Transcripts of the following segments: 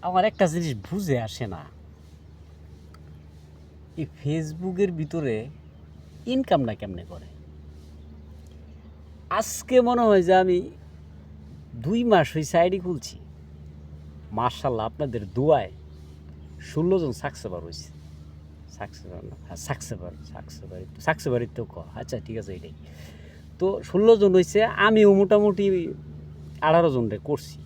আমার একটা জিনিস বুঝে আসে না, এই ফেসবুকের ভিতরে ইনকামটা কেমনে করে। আজকে মনে হয় যে আমি 2 মাস হয়েছে আইডি খুলছি, মার্শাল্লাহ আপনাদের দোয়ায় 16 জন সাকসেবার হয়েছে। সাকসেবার না, হ্যাঁ সাকসেবারই তো আচ্ছা ঠিক আছে এটাই তো। 16 জন হয়েছে, আমিও মোটামুটি 18 জনরে করছি।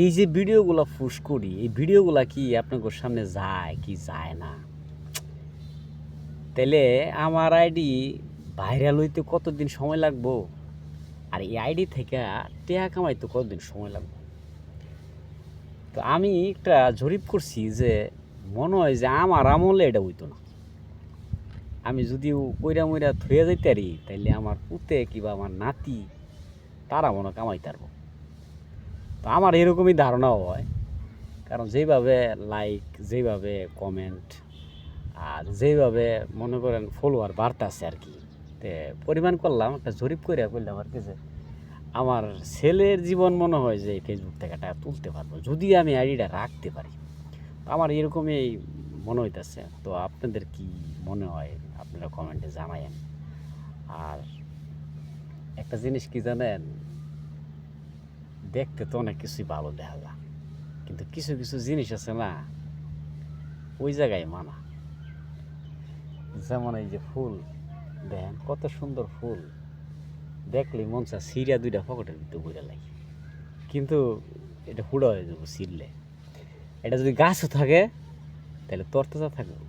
এই যে ভিডিওগুলো পোস্ট করি, এই ভিডিওগুলা কি আপনাদের সামনে যায় কি যায় না, তাহলে আমার আইডি ভাইরাল হইতে কতদিন সময় লাগবো, আর এই আইডি থেকে টাকা কামাইতে কতদিন সময় লাগবে। তো আমি একটা জরিপ করছি যে মনে হয় যে আমার আমলে এটা হইতো না। আমি যদি কইরা মইরা থুয়ে যাইতে পারি, তাইলে আমার পুতে কিংবা আমার নাতি তারা মনে কামাইতে পারবো। তো আমার এরকমই ধারণাও হয়, কারণ যেইভাবে লাইক, যেইভাবে কমেন্ট, আর যেইভাবে মনে করেন ফলোয়ার বাড়তেছে আর কি, তে পরিমাণ করলাম একটা জরিপ করে বললাম আর কি যে আমার ছেলের জীবন মনে হয় যে ফেসবুক থেকে টাকা তুলতে পারবো যদি আমি আইডিটা রাখতে পারি। আমার এরকমই মনে হইতেছে। তো আপনাদের কি মনে হয় আপনারা কমেন্টে জানায়েন। আর একটা জিনিস কি জানেন, দেখতে তো অনেক কিছুই ভালো দেখা যায়, কিন্তু কিছু কিছু জিনিস আছে না, ওই জায়গায় মানা। যেমন এই যে ফুল, দেখেন কত সুন্দর ফুল, দেখলেই মন চায় সিরিয়া 2টা পকেটের ভিতরে ঘুরে লাগে, কিন্তু এটা হুড়া হয়ে যাবো ছিঁড়লে। এটা যদি গাছও থাকে তাহলে তরতাজা থাকবে।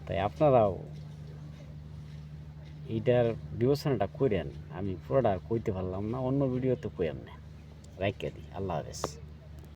তাই আপনারাও এইটার বিবেচনাটা করেন। আমি পুরোটা কইতে পারলাম না, অন্য ভিডিওতে কই এমনি রাইখা দিই। আল্লাহ হাফেজ।